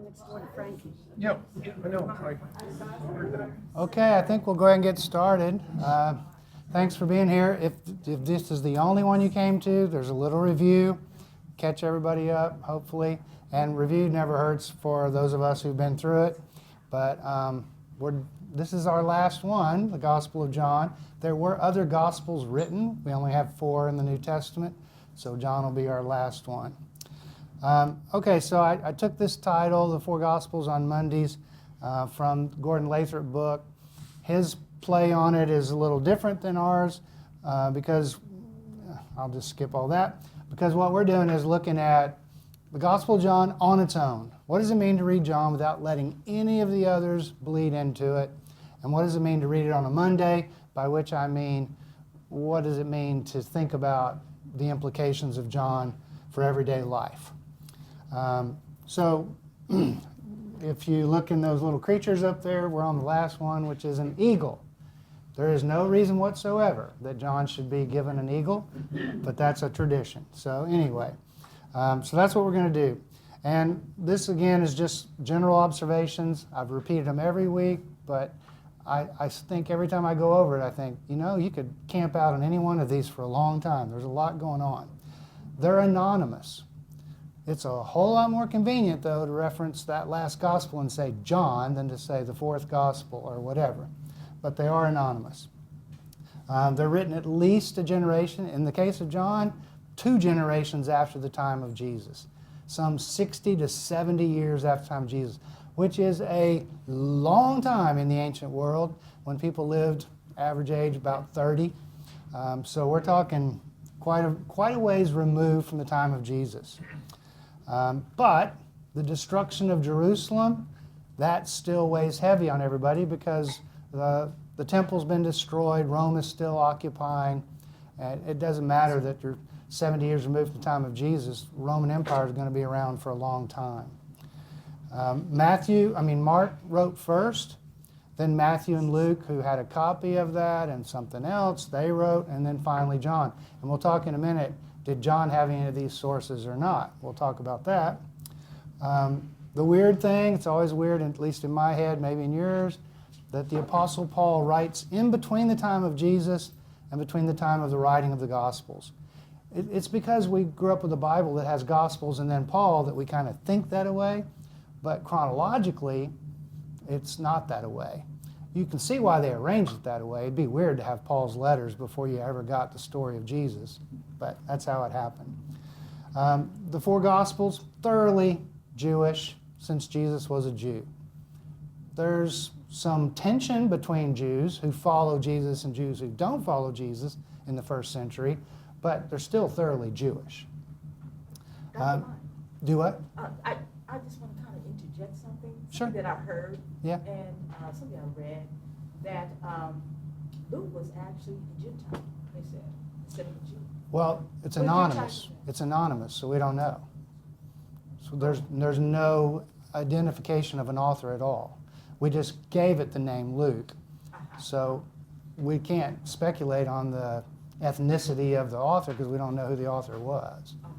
next door to Frankie. Yep, I know. Okay, I think we'll go ahead and get started. Thanks for being here. If this is the only one you came to, there's a little review. Catch everybody up, hopefully. And review never hurts for those of us who've been through it. But this is our last one, the Gospel of John. There were other Gospels written. We only have 4 in the New Testament, so John will be our last one. Okay, so I took this title, The 4 Gospels on Mondays, from Gordon Lathrop book. His play on it is a little different than ours because, I'll just skip all that, because what we're doing is looking at the Gospel of John on its own. What does it mean to read John without letting any of the others bleed into it? And what does it mean to read it on a Monday? By which I mean, what does it mean to think about the implications of John for everyday life? So if you look in those little creatures up there, we're on the last one, which is an eagle. There is no reason whatsoever that John should be given an eagle, but that's a tradition. So anyway, so that's what we're going to do. And this, again, is just general observations. I've repeated them every week, but I think every time I go over it, I think, you could camp out on any one of these for a long time. There's a lot going on. They're anonymous. It's a whole lot more convenient, though, to reference that last gospel and say John than to say the 4th gospel or whatever. But they are anonymous. They're written at least a generation. In the case of John, 2 generations after the time of Jesus. Some 60 to 70 years after the time of Jesus, which is a long time in the ancient world when people lived average age about 30. So we're talking quite a ways removed from the time of Jesus. But the destruction of Jerusalem, that still weighs heavy on everybody because the temple's been destroyed, Rome is still occupying, and it doesn't matter that you're 70 years removed from the time of Jesus. Roman Empire is going to be around for a long time. Mark wrote first, then Matthew and Luke, who had a copy of that and something else, they wrote, and then finally John. And we'll talk in a minute, did John have any of these sources or not? We'll talk about that. The weird thing, it's always weird, at least in my head, maybe in yours, that the Apostle Paul writes in between the time of Jesus and between the time of the writing of the Gospels. It's because we grew up with a Bible that has Gospels and then Paul that we kind of think that way, but chronologically, it's not that way. You can see why they arranged it that way. It'd be weird to have Paul's letters before you ever got the story of Jesus, but that's how it happened. The 4 Gospels, thoroughly Jewish, since Jesus was a Jew. There's some tension between Jews who follow Jesus and Jews who don't follow Jesus in the first century, but they're still thoroughly Jewish. Do what? I just want to kind of interject something. Sure. Something that I heard. Yeah. And something I read that Luke was actually a Gentile, they said, instead of a Jew. Well, it's What did you anonymous. type? It's anonymous, so we don't know. So there's no identification of an author at all. We just gave it the name Luke. So we can't speculate on the ethnicity of the author because we don't know who the author was. Okay.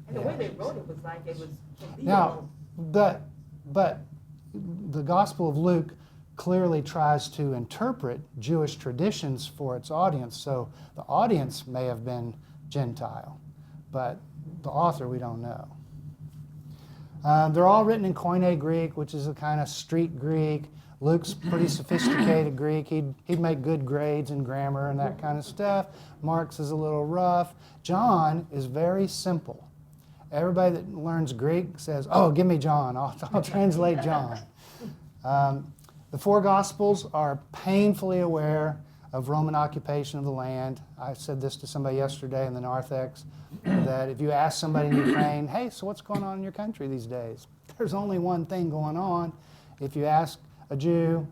And the way they wrote it was like it was Now, but the Gospel of Luke clearly tries to interpret Jewish traditions for its audience. So the audience may have been Gentile, but the author we don't know. They're all written in Koine Greek, which is a kind of street Greek. Luke's pretty sophisticated Greek. He'd make good grades in grammar and that kind of stuff. Mark's is a little rough. John is very simple. Everybody that learns Greek says, oh, give me John. I'll translate John. The 4 Gospels are painfully aware of Roman occupation of the land. I said this to somebody yesterday in the narthex, that if you ask somebody in Ukraine, hey, so what's going on in your country these days? There's only one thing going on. If you ask a Jew,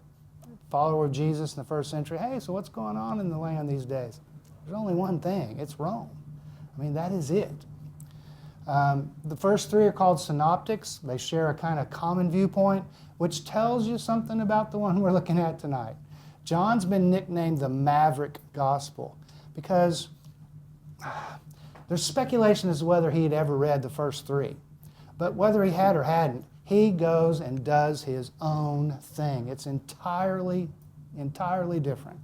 follower of Jesus in the first century, hey, so what's going on in the land these days? There's only one thing. It's Rome. I mean, that is it. The first 3 are called synoptics. They share a kind of common viewpoint, which tells you something about the one we're looking at tonight. John's been nicknamed the Maverick Gospel because there's speculation as to whether he had ever read the first 3. But whether he had or hadn't, He goes and does his own thing. It's entirely different.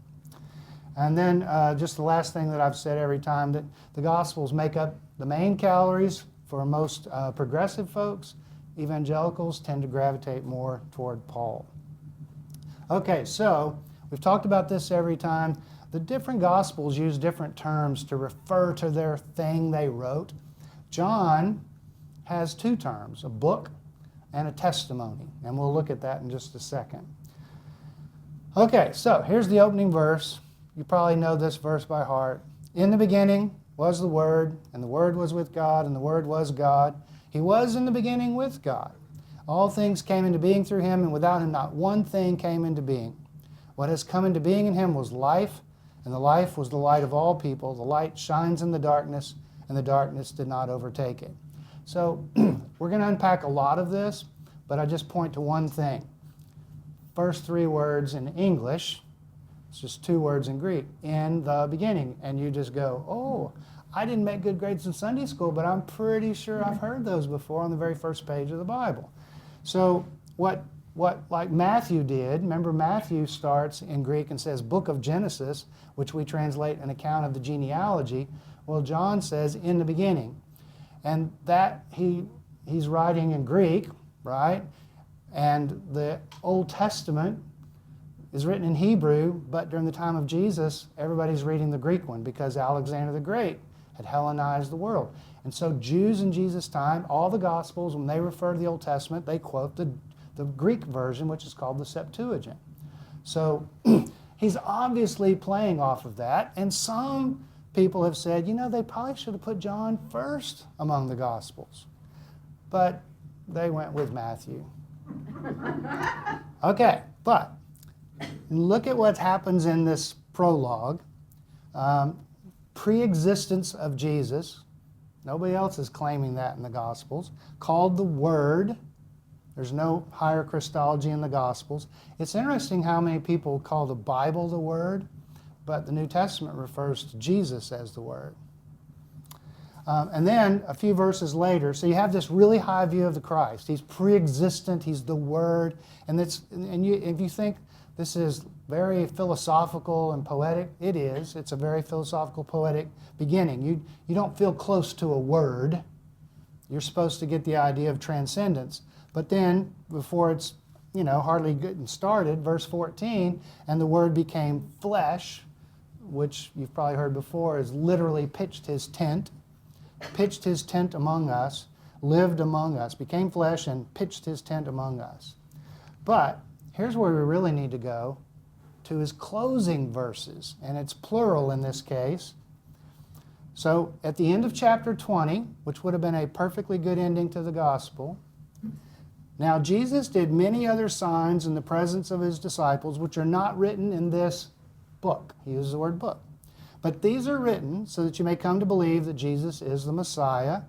And then just the last thing that I've said every time, that the Gospels make up the main calories for most progressive folks. Evangelicals tend to gravitate more toward Paul. Okay, so we've talked about this every time. The different Gospels use different terms to refer to their thing they wrote. John has two terms, a book and a testimony, and we'll look at that in just a second. Okay, so here's the opening verse. You probably know this verse by heart. In the beginning was the Word, and the Word was with God, and the Word was God. He was in the beginning with God. All things came into being through him, and without him not one thing came into being. What has come into being in him was life, and the life was the light of all people. The light shines in the darkness, and the darkness did not overtake it. So we're going to unpack a lot of this, but I just point to one thing. First three words in English, it's just two words in Greek, in the beginning. And you just go, oh, I didn't make good grades in Sunday school, but I'm pretty sure I've heard those before on the very first page of the Bible. So what like Matthew did, remember Matthew starts in Greek and says book of Genesis, which we translate an account of the genealogy. Well, John says in the beginning. And that he's writing in Greek, right? And the Old Testament is written in Hebrew, but during the time of Jesus, everybody's reading the Greek one because Alexander the Great had Hellenized the world. And so Jews in Jesus' time, all the Gospels, when they refer to the Old Testament, they quote the Greek version, which is called the Septuagint. So he's obviously playing off of that, and some people have said, they probably should have put John first among the Gospels. But they went with Matthew. Okay, but look at what happens in this prologue. Pre-existence of Jesus. Nobody else is claiming that in the Gospels. Called the Word. There's no higher Christology in the Gospels. It's interesting how many people call the Bible the Word, but the New Testament refers to Jesus as the Word. And then a few verses later, so you have this really high view of the Christ. He's pre-existent, he's the Word. And if you think this is very philosophical and poetic, it is. It's a very philosophical, poetic beginning. You don't feel close to a word. You're supposed to get the idea of transcendence. But then, before it's hardly getting started, verse 14, and the Word became flesh, which you've probably heard before, is literally pitched his tent among us, lived among us, became flesh and pitched his tent among us. But here's where we really need to go, to his closing verses, and it's plural in this case. So at the end of chapter 20, which would have been a perfectly good ending to the gospel, now Jesus did many other signs in the presence of his disciples, which are not written in this book. He uses the word book. But these are written so that you may come to believe that Jesus is the Messiah,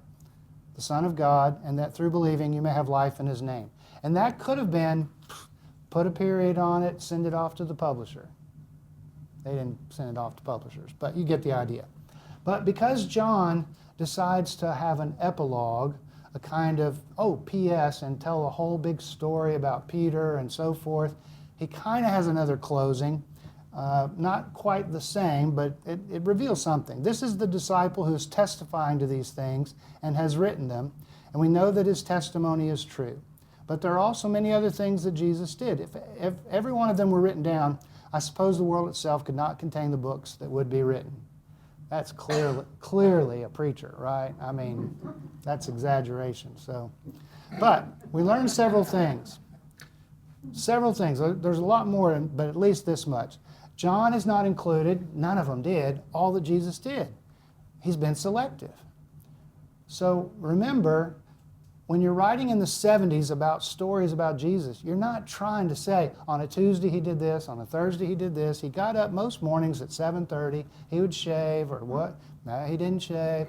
the Son of God, and that through believing you may have life in his name. And that could have been, put a period on it, send it off to the publisher. They didn't send it off to publishers, but you get the idea. But because John decides to have an epilogue, a kind of, P.S., and tell a whole big story about Peter and so forth, he kind of has another closing. Not quite the same, but it reveals something. This is the disciple who's testifying to these things and has written them, and we know that his testimony is true. But there are also many other things that Jesus did. If every one of them were written down, I suppose the world itself could not contain the books that would be written. That's clearly a preacher, right? I mean, that's exaggeration. But we learned several things. Several things. There's a lot more, but at least this much. John is not included. None of them did. All that Jesus did. He's been selective. So remember, when you're writing in the 70s about stories about Jesus, you're not trying to say, on a Tuesday he did this, on a Thursday he did this, he got up most mornings at 7:30, he would shave, or what? No, he didn't shave.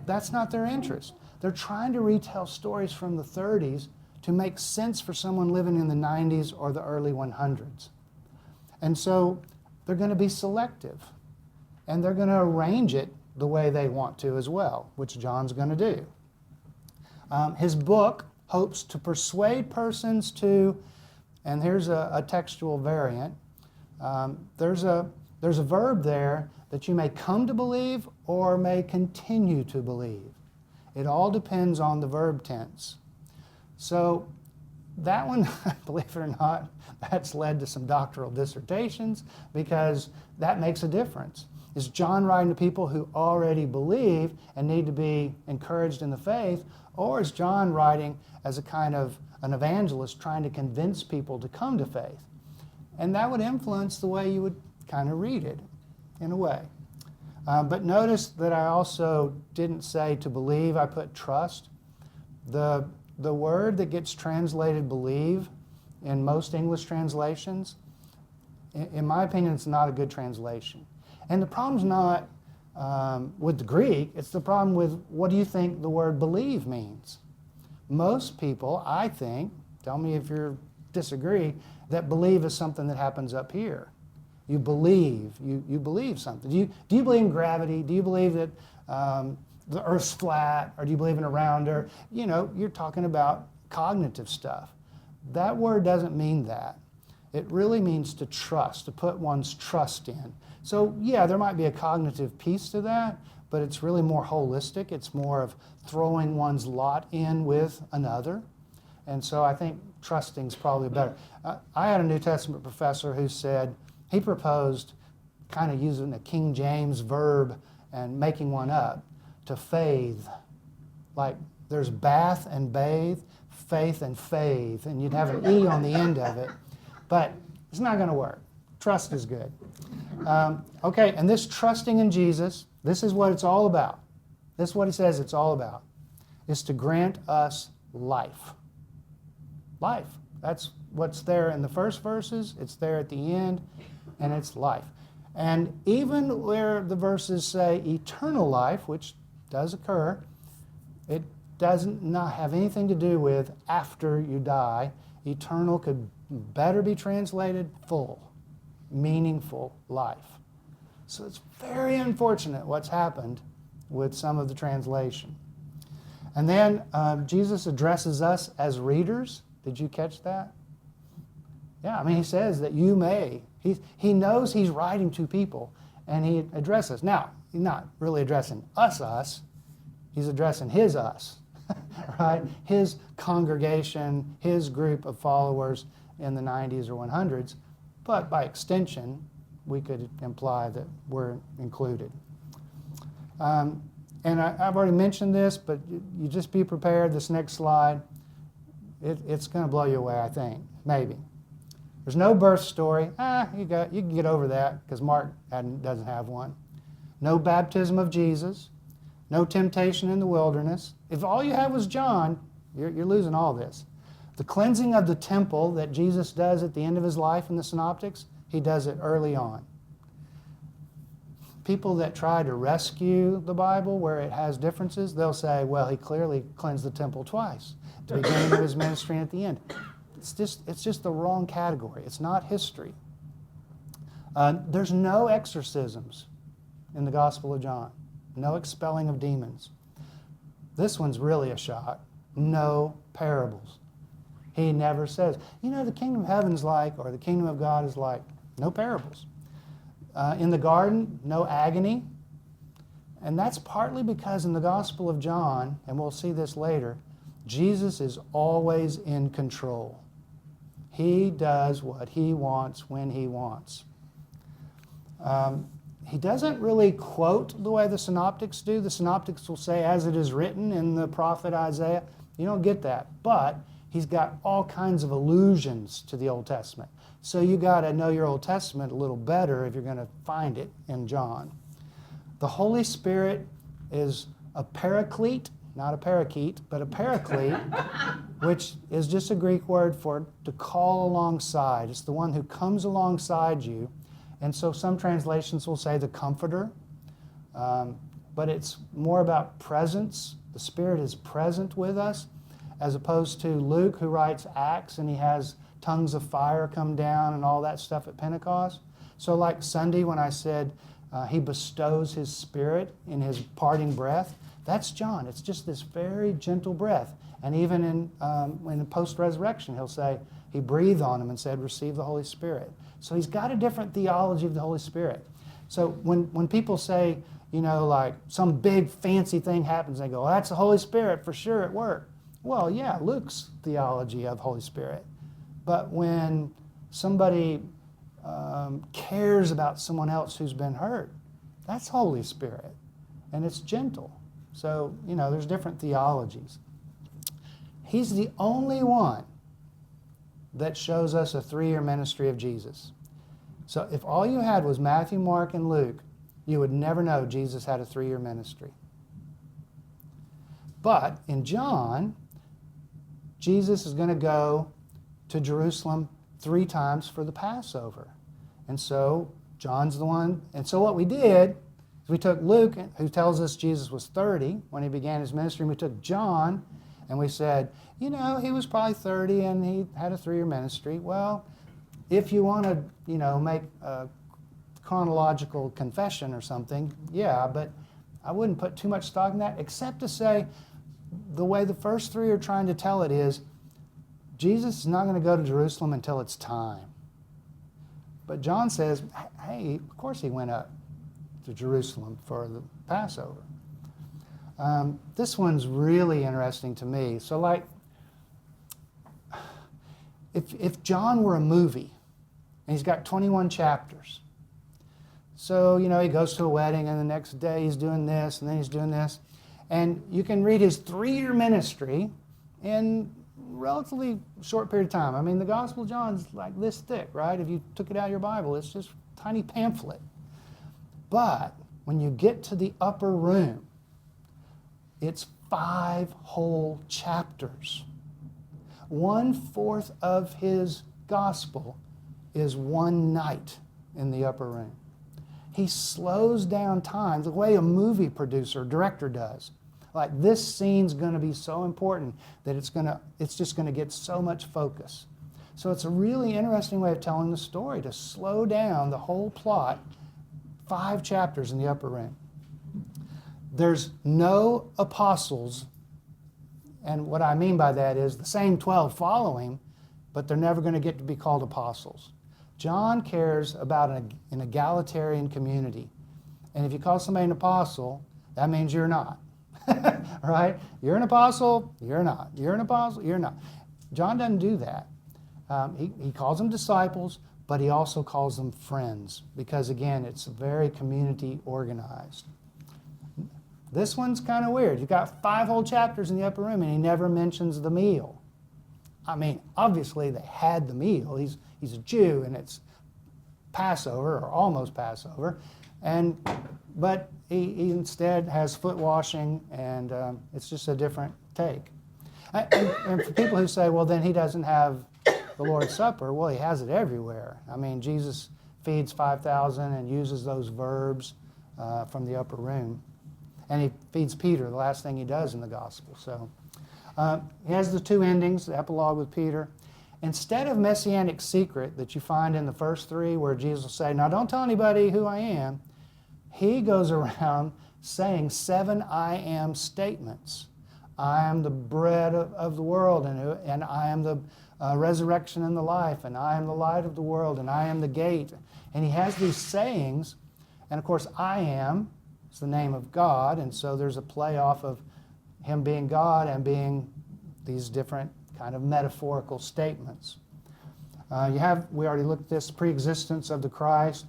That's not their interest. They're trying to retell stories from the 30s to make sense for someone living in the 90s or the early 100s. And so they're going to be selective, and they're going to arrange it the way they want to as well, which John's going to do. His book, hopes to persuade persons to, and here's a textual variant, there's a verb there that you may come to believe or may continue to believe. It all depends on the verb tense. So that one, believe it or not, that's led to some doctoral dissertations because that makes a difference. Is John writing to people who already believe and need to be encouraged in the faith, or is John writing as a kind of an evangelist trying to convince people to come to faith? And that would influence the way you would kind of read it, in a way. But notice that I also didn't say to believe, I put trust. The word that gets translated believe in most English translations, in my opinion, it's not a good translation. And the problem's not with the Greek, it's the problem with what do you think the word believe means? Most people, I think, tell me if you disagree, that believe is something that happens up here. You believe, you believe something. Do you believe in gravity? Do you believe that the Earth's flat? Or do you believe in a round Earth? You know, you're talking about cognitive stuff. That word doesn't mean that. It really means to trust, to put one's trust in. So yeah, there might be a cognitive piece to that, but it's really more holistic. It's more of throwing one's lot in with another. And so I think trusting is probably better. I had a New Testament professor who said, he proposed kind of using a King James verb and making one up, to faith. Like there's bath and bathe, faith and faith, and you'd have an E on the end of it. But it's not going to work. Trust is good. Okay, and this trusting in Jesus, this is what it's all about. This is what he says it's all about, is to grant us life. Life. That's what's there in the first verses. It's there at the end, and it's life. And even where the verses say eternal life, which does occur, it doesn't not have anything to do with after you die. Eternal could better be translated full, meaningful life. So it's very unfortunate what's happened with some of the translation. And then Jesus addresses us as readers. Did you catch that? Yeah, I mean, he says that you may. He knows he's writing to people, and he addresses. Now, he's not really addressing us. He's addressing his us, right? His congregation, his group of followers in the 90s or 100s. But by extension, we could imply that we're included. And I've already mentioned this, but you just be prepared. This next slide, it's going to blow you away, I think, maybe. There's no birth story. You can get over that because Mark doesn't have one. No baptism of Jesus. No temptation in the wilderness. If all you have was John, you're losing all this. The cleansing of the temple that Jesus does at the end of his life in the Synoptics, he does it early on. People that try to rescue the Bible where it has differences, they'll say, well, he clearly cleansed the temple twice, at the beginning of his ministry and at the end. It's just the wrong category. It's not history. There's no exorcisms in the Gospel of John. No expelling of demons. This one's really a shock. No parables. He never says, you know, the kingdom of heaven's like, or the kingdom of God is like. No parables. In the garden, no agony. And that's partly because in the Gospel of John, and we'll see this later, Jesus is always in control. He does what he wants when he wants. He doesn't really quote the way the synoptics do. The synoptics will say, as it is written in the prophet Isaiah. You don't get that. But he's got all kinds of allusions to the Old Testament. So you got to know your Old Testament a little better if you're going to find it in John. The Holy Spirit is a paraclete, not a parakeet, but a paraclete, which is just a Greek word for to call alongside. It's the one who comes alongside you. And so some translations will say the Comforter, but it's more about presence. The Spirit is present with us, as opposed to Luke, who writes Acts, and he has tongues of fire come down and all that stuff at Pentecost. So like Sunday when I said he bestows his Spirit in his parting breath, that's John. It's just this very gentle breath. And even in post-resurrection, he'll say, he breathed on them and said, receive the Holy Spirit. So he's got a different theology of the Holy Spirit. So when people say, like some big fancy thing happens, they go, well, that's the Holy Spirit for sure at work. Well, yeah, Luke's theology of Holy Spirit. But when somebody cares about someone else who's been hurt, that's Holy Spirit. And it's gentle. So, there's different theologies. He's the only one that shows us a 3-year ministry of Jesus. So if all you had was Matthew, Mark, and Luke, you would never know Jesus had a 3-year ministry. But in John, Jesus is going to go to Jerusalem 3 times for the Passover. And so John's the one. And so what we did is we took Luke, who tells us Jesus was 30 when he began his ministry, and we took John and we said, he was probably 30 and he had a 3-year ministry. Well, if you want to, make a chronological confession or something, yeah, but I wouldn't put too much stock in that, except to say the way the first 3 are trying to tell it is Jesus is not going to go to Jerusalem until it's time. But John says, hey, of course he went up to Jerusalem for the Passover. This one's really interesting to me. So like, if John were a movie, and he's got 21 chapters, so, he goes to a wedding, and the next day he's doing this, and then he's doing this, and you can read his 3-year ministry in a relatively short period of time. I mean, the Gospel of John's like this thick, right? If you took it out of your Bible, it's just a tiny pamphlet. But when you get to the upper room, it's 5 whole chapters. 1/4 of his gospel is one night in the upper room. He slows down time the way a movie producer, director does. Like, this scene's going to be so important that it's just going to get so much focus. So it's a really interesting way of telling the story, to slow down the whole plot, 5 chapters in the upper room. There's no apostles, and what I mean by that is the same 12 follow him, but they're never going to get to be called apostles. John cares about an egalitarian community. And if you call somebody an apostle, that means you're not. Right? You're an apostle, you're not. You're an apostle, you're not. John doesn't do that. He calls them disciples, but he also calls them friends, because again, it's very community organized. This one's kind of weird. You've got 5 whole chapters in the upper room, and he never mentions the meal. I mean, obviously they had the meal. He's a Jew, and it's Passover, or almost Passover. But he instead has foot washing, and it's just a different take. And for people who say, well, then he doesn't have the Lord's Supper, well, he has it everywhere. I mean, Jesus feeds 5,000 and uses those verbs from the upper room. And he feeds Peter, the last thing he does in the gospel. So he has the 2 endings, the epilogue with Peter. Instead of messianic secret that you find in the first 3, where Jesus will say, now don't tell anybody who I am, he goes around saying 7 I am statements. I am the bread of the world, and I am the resurrection and the life, and I am the light of the world, and I am the gate. And he has these sayings, and of course I am is the name of God, and so there's a play off of him being God and being these different kind of metaphorical statements. We already looked at this pre-existence of the Christ.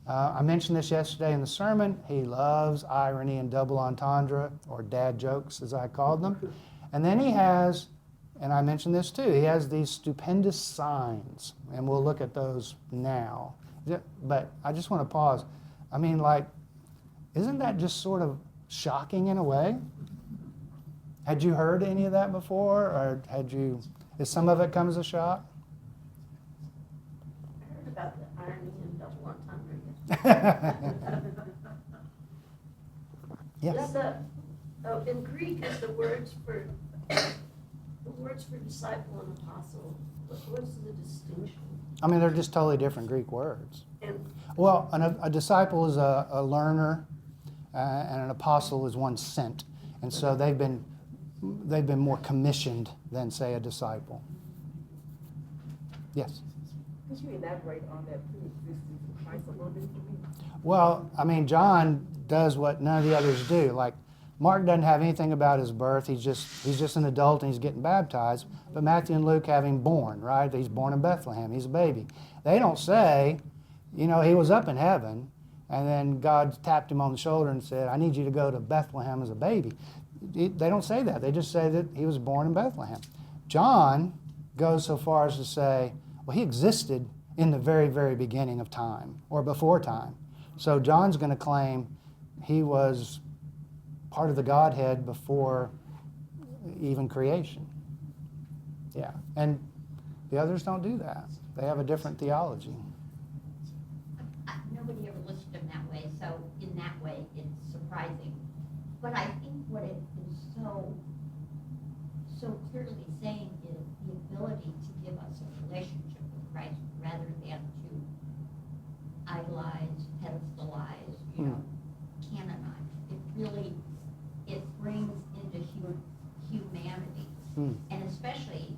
I mentioned this yesterday in the sermon. He loves irony and double entendre, or dad jokes as I called them. And then he has, and I mentioned this too, he has these stupendous signs, and we'll look at those now. But I just want to pause. I mean, like, isn't that just sort of shocking in a way? Had you heard any of that before, or is some of it come as a shock? I heard about the irony and double entendre. Yes. In Greek, is the words for disciple and apostle, what's the distinction? I mean, they're just totally different Greek words. And Well, a disciple is a learner, and an apostle is one sent. And so they've been they've been more commissioned than, say, a disciple. Yes? Could you elaborate on that pre-existence of Christ a little bit for me? Well, I mean, John does what none of the others do. Like, Mark doesn't have anything about his birth. He's just an adult and he's getting baptized. But Matthew and Luke have him born, right? He's born in Bethlehem. He's a baby. They don't say, he was up in heaven, and then God tapped him on the shoulder and said, I need you to go to Bethlehem as a baby. They don't say that. They just say that he was born in Bethlehem. John goes so far as to say, well, he existed in the very, very beginning of time, or before time. So John's going to claim he was part of the Godhead before even creation. Yeah, and the others don't do that. They have a different theology. Nobody ever listed him that way, so in that way, it's surprising. But I think what it is so clearly saying is the ability to give us a relationship with Christ rather than to idolize, pedestalize, canonize. It brings into humanity. And especially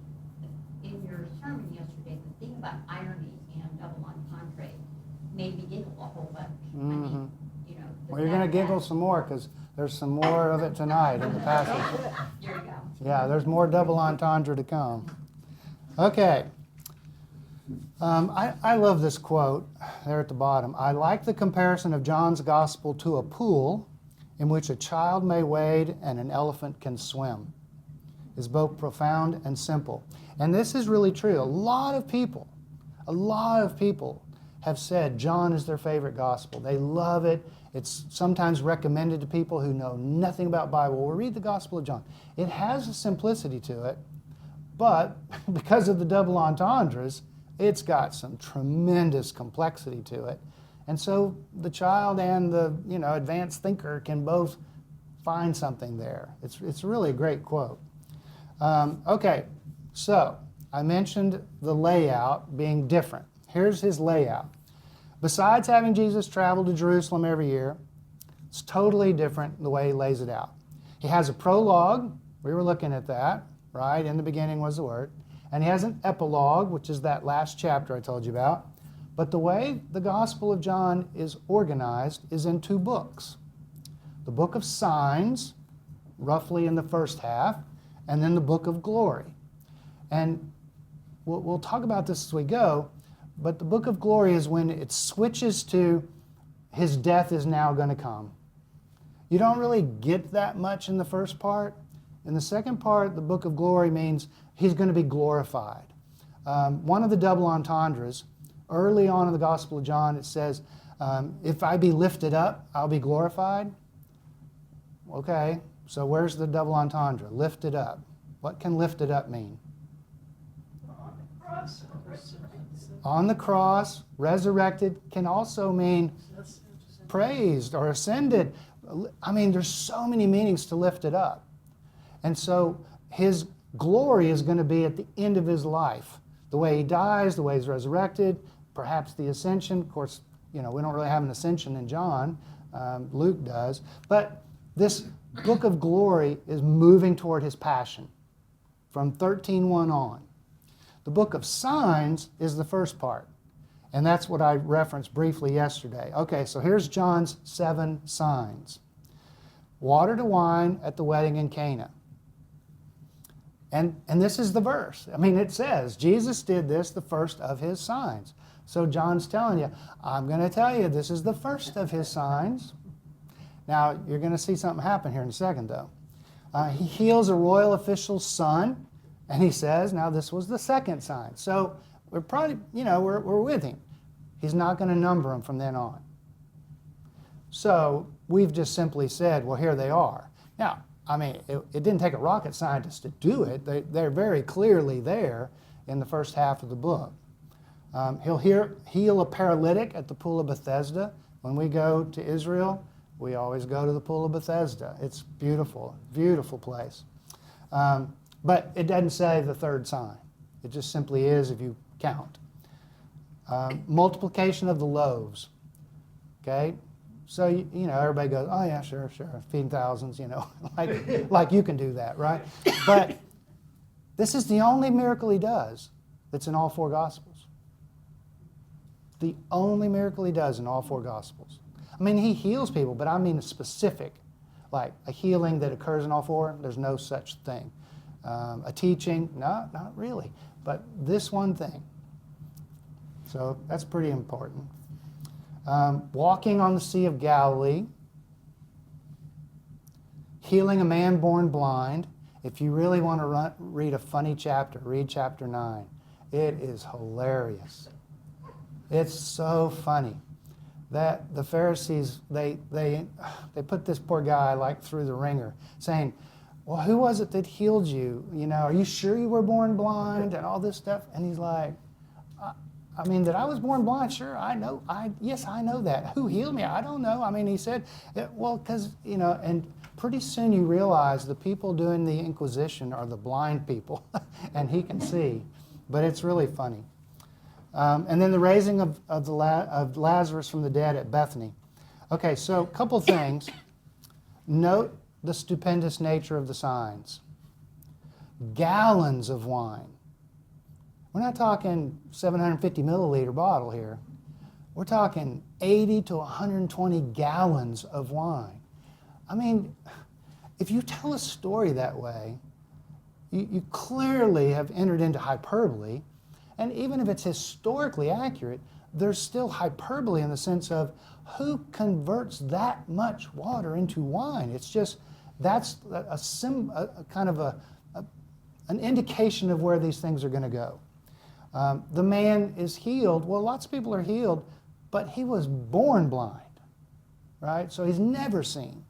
in your sermon yesterday, the thing about irony and double entendre made me giggle a whole bunch. I mean, Well, you're going to giggle some more because there's some more of it tonight in the passage. There you go. Yeah, there's more double entendre to come. Okay. I love this quote there at the bottom. I like the comparison of John's gospel to a pool in which a child may wade and an elephant can swim. It's both profound and simple. And this is really true. A lot of people have said John is their favorite gospel. They love it. It's sometimes recommended to people who know nothing about Bible. Well, read the Gospel of John. It has a simplicity to it, but because of the double entendres, it's got some tremendous complexity to it. And so the child and the advanced thinker can both find something there. It's really a great quote. Okay, so I mentioned the layout being different. Here's his layout. Besides having Jesus travel to Jerusalem every year, it's totally different the way he lays it out. He has a prologue. We were looking at that, right? In the beginning was the Word. And he has an epilogue, which is that last chapter I told you about. But the way the Gospel of John is organized is in two books. The book of signs, roughly in the first half, and then the book of glory. And we'll talk about this as we go, but the book of glory is when it switches to his death is now going to come. You don't really get that much in the first part. In the second part, the book of glory means he's going to be glorified. One of the double entendres, early on in the Gospel of John, it says, if I be lifted up, I'll be glorified. Okay, so where's the double entendre? Lifted up. What can lifted up mean? On the cross, resurrected can also mean praised or ascended. I mean, there's so many meanings to lift it up. And so his glory is going to be at the end of his life. The way he dies, the way he's resurrected, perhaps the ascension. Of course, we don't really have an ascension in John. Luke does. But this book of glory is moving toward his passion from 13:1 on. The book of signs is the first part. And that's what I referenced briefly yesterday. Okay, so here's John's 7 signs. Water to wine at the wedding in Cana. And this is the verse. I mean, it says, Jesus did this, the first of his signs. So John's telling you, I'm going to tell you, this is the first of his signs. Now, you're going to see something happen here in a second, though. He heals a royal official's son, and he says, now this was the second sign. So we're probably, we're with him. He's not going to number them from then on. So we've just simply said, well, here they are. Now, I mean, it didn't take a rocket scientist to do it. They're very clearly there in the first half of the book. He'll heal a paralytic at the Pool of Bethesda. When we go to Israel, we always go to the Pool of Bethesda. It's beautiful, beautiful place. But it doesn't say the third sign. It just simply is if you count. Multiplication of the loaves. Okay? So, you know, everybody goes, oh, yeah, sure, feeding thousands, you know, like you can do that, right? But this is the only miracle he does that's in all four Gospels. The only miracle he does in all four Gospels. I mean, he heals people, but I mean a specific, like a healing that occurs in all four. There's no such thing. A teaching, no, not really. But this one thing. So that's pretty important. Walking on the Sea of Galilee. Healing a man born blind. If you really want to read a funny chapter, read chapter 9. It is hilarious. It's so funny that the Pharisees, they put this poor guy like through the ringer, saying, well, who was it that healed you? You know, are you sure you were born blind and all this stuff? And he's like, I mean, that I was born blind, sure, yes, I know that. Who healed me? I don't know. I mean, he said, well, because, you know, and pretty soon you realize the people doing the Inquisition are the blind people, and he can see. But it's really funny. And then the raising of Lazarus from the dead at Bethany. Okay, so a couple things. Note the stupendous nature of the signs. Gallons of wine. We're not talking 750 milliliter bottle here. We're talking 80 to 120 gallons of wine. I mean, if you tell a story that way, you clearly have entered into hyperbole. And even if it's historically accurate, there's still hyperbole in the sense of who converts that much water into wine? It's just, that's an indication of where these things are going to go. The man is healed. Well, lots of people are healed, but he was born blind, right? So he's never seen.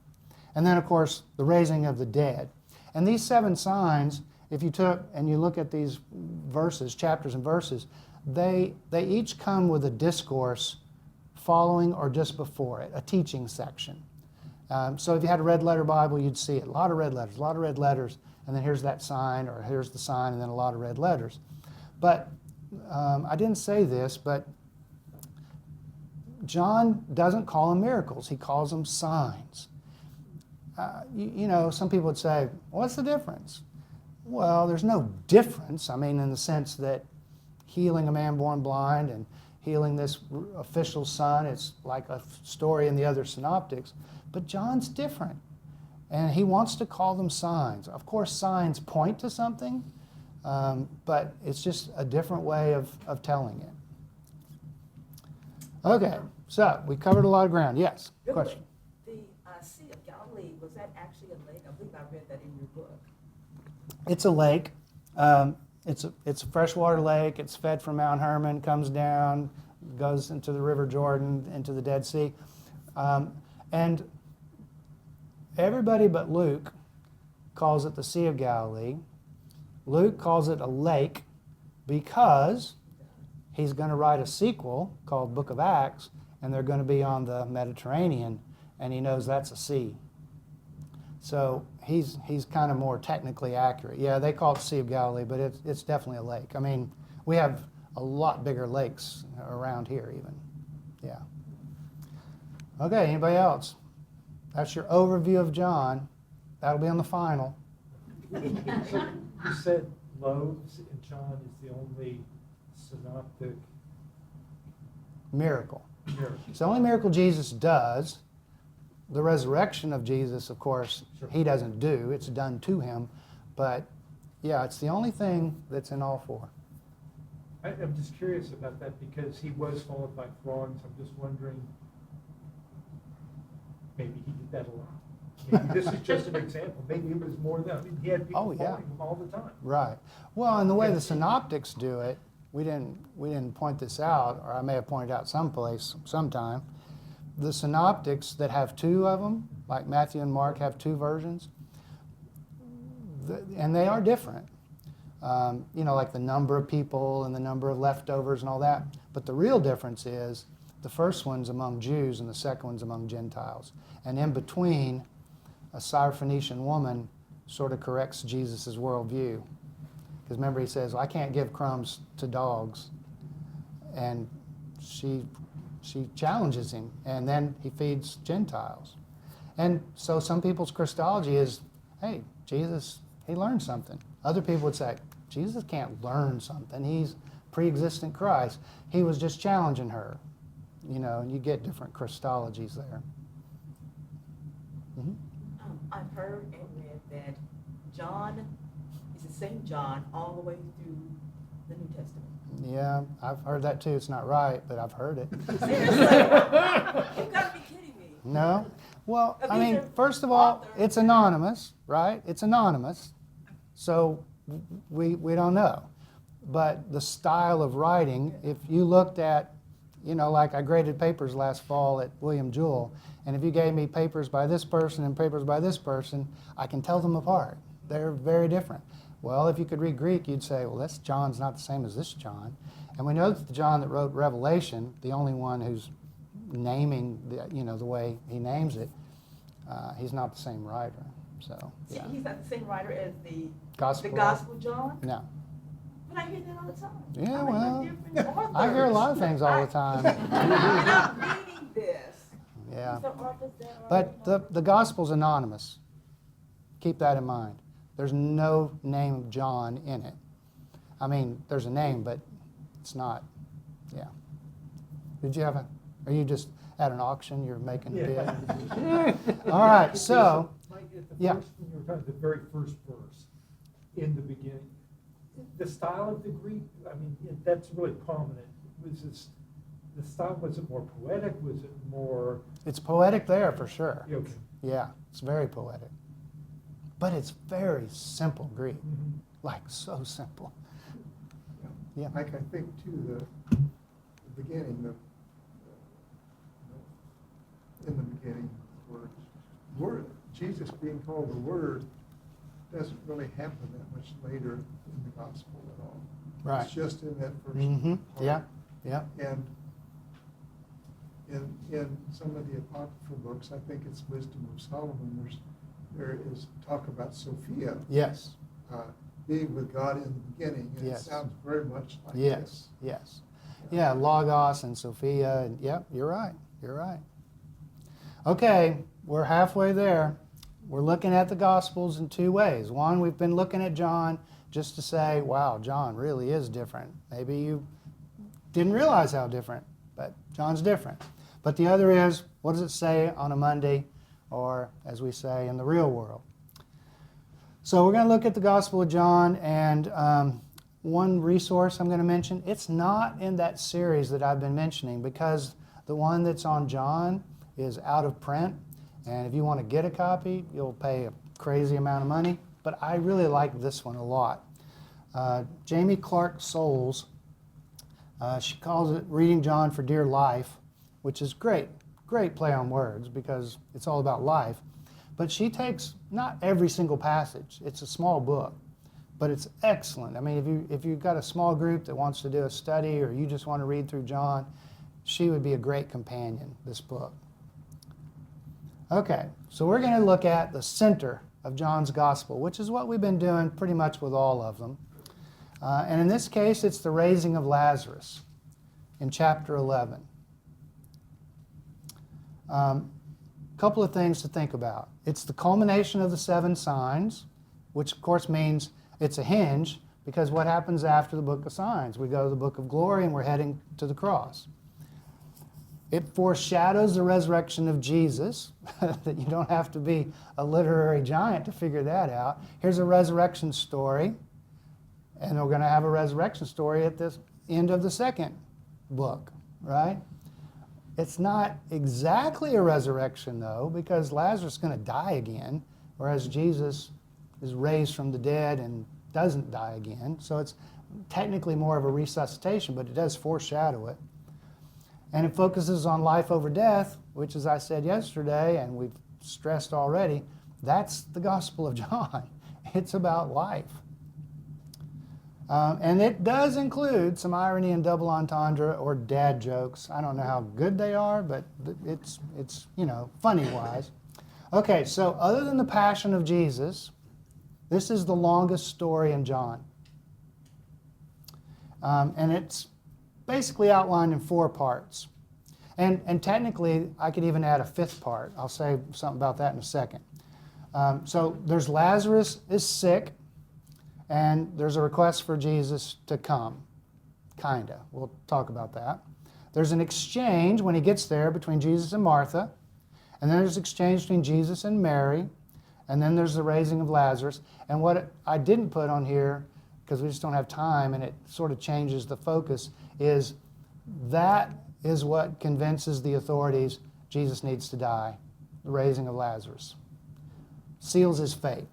And then, of course, the raising of the dead. And these 7 signs, if you took and you look at these verses, chapters and verses, they each come with a discourse following or just before it, a teaching section. So if you had a red letter Bible, you'd see it. A lot of red letters, and then here's that sign, or here's the sign, and then a lot of red letters. But I didn't say this, but John doesn't call them miracles. He calls them signs. You know, some people would say, what's the difference? Well, there's no difference. I mean, in the sense that healing a man born blind and healing this official son, it's like a story in the other synoptics. But John's different. And he wants to call them signs. Of course, signs point to something, but it's just a different way of telling it. Okay, so we covered a lot of ground. Yes, question? The Sea of Galilee, was that actually a lake? I believe I read that in your book. It's a lake. It's a freshwater lake. It's fed from Mount Hermon, comes down, goes into the River Jordan, into the Dead Sea. And everybody but Luke calls it the Sea of Galilee. Luke calls it a lake because he's going to write a sequel called Book of Acts, and they're going to be on the Mediterranean, and he knows that's a sea. So he's kind of more technically accurate. Yeah, they call it the Sea of Galilee, but it's definitely a lake. I mean, we have a lot bigger lakes around here even. Yeah. Okay, anybody else? That's your overview of John. That'll be on the final. You said loaves, and John is the only synoptic Miracle. miracle. It's the only miracle Jesus does. The resurrection of Jesus, of course, Sure. he doesn't do. It's done to him. But, yeah, it's the only thing that's in all 4. I'm just curious about that because he was followed by throngs. I'm just wondering, maybe he did that a lot. Maybe this is just an example. Maybe it was more than, I mean, he had people following him all the time. Right. Well, and the way the synoptics do it, we didn't point this out, or I may have pointed out sometime. The synoptics that have 2 of them, like Matthew and Mark have 2 versions, and they are different. You know, like the number of people and the number of leftovers and all that. But the real difference is the first one's among Jews and the second one's among Gentiles. And in between, a Syrophoenician woman sort of corrects Jesus' worldview. Because remember, he says, well, I can't give crumbs to dogs. And she she challenges him, and then he feeds Gentiles. And so some people's Christology is, hey, Jesus, he learned something. Other people would say, Jesus can't learn something. He's pre-existent Christ. He was just challenging her. You know, and you get different Christologies there. Mm-hmm. I've heard and read that John is the same John all the way through the New Testament. Yeah, I've heard that too. It's not right, but I've heard it. Seriously? You've got to be kidding me. No? Well, I These mean, are first of all, authors. it's anonymous, right? It's anonymous. So we don't know. But the style of writing, if you looked at, you know, like I graded papers last fall at William Jewell, and if you gave me papers by this person and papers by this person, I can tell them apart. They're very different. Well, if you could read Greek, you'd say, well, this John's not the same as this John. And we know that the John that wrote Revelation, the only one who's naming, the way he names it, he's not the same writer. So, See, yeah. he's not the same writer as the Gospel. Gospel John? No. But I hear that all the time. Yeah, I mean, well, they're different I hear a authors. lot of things all the time. And I'm reading this. Yeah. These are authors that are But the Gospel's anonymous. Keep that in mind. There's no name of John in it. I mean, there's a name, but it's not. Yeah. Did you have are you just at an auction, you're making a bid? All right, so, Mike, at the yeah. first, when you were talking, the very first verse, in the beginning, the style of the Greek, I mean, that's really prominent. Was this, the style, was it more poetic? Was it more? It's poetic there for sure. Okay. Yeah, it's very poetic. But it's very simple Greek, Mhm. like so simple. Yeah. Mike, I think too, the beginning, in the beginning, word, Jesus being called the Word doesn't really happen that much later in the gospel at all. Right. It's just in that first Mm-hmm. part. Yeah, yeah. And in some of the apocryphal books, I think it's Wisdom of Solomon, there is talk about Sophia Yes. being with God in the beginning, and Yes. it sounds very much like Yes, this. yes. Yeah, Logos and Sophia, and yeah, you're right, you're right. Okay, we're halfway there. We're looking at the Gospels in two ways. One, we've been looking at John just to say, wow, John really is different. Maybe you didn't realize how different, but John's different. But the other is, what does it say on a Monday, or as we say, in the real world? So we're going to look at the Gospel of John, and one resource I'm going to mention, it's not in that series that I've been mentioning, because the one that's on John is out of print, and if you want to get a copy, you'll pay a crazy amount of money, but I really like this one a lot. Jamie Clark Souls, she calls it Reading John for Dear Life, which is great play on words, because it's all about life. But she takes not every single passage. It's a small book, but it's excellent. I mean, if you've got a small group that wants to do a study, or you just want to read through John, she would be a great companion, this book. Okay, so we're going to look at the center of John's Gospel, which is what we've been doing pretty much with all of them. And in this case, it's the raising of Lazarus in chapter 11. Couple of things to think about. It's the culmination of the 7 signs, which of course means it's a hinge, because what happens after the book of signs? We go to the book of glory and we're heading to the cross. It foreshadows the resurrection of Jesus, that you don't have to be a literary giant to figure that out. Here's a resurrection story, and we're going to have a resurrection story at the end of the second book, right? It's not exactly a resurrection, though, because Lazarus is going to die again, whereas Jesus is raised from the dead and doesn't die again. So it's technically more of a resuscitation, but it does foreshadow it. And it focuses on life over death, which, as I said yesterday, and we've stressed already, that's the Gospel of John. It's about life. And it does include some irony and double entendre or dad jokes. I don't know how good they are, but it's funny-wise. Okay, so other than the Passion of Jesus, this is the longest story in John. And it's basically outlined in 4 parts. And technically, I could even add a fifth part. I'll say something about that in a second. So there's Lazarus is sick, and there's a request for Jesus to come. Kinda. We'll talk about that. There's an exchange when he gets there between Jesus and Martha, and then there's an exchange between Jesus and Mary, and then there's the raising of Lazarus. And what I didn't put on here, because we just don't have time, and it sort of changes the focus, is that is what convinces the authorities Jesus needs to die, the raising of Lazarus. Seals his fate.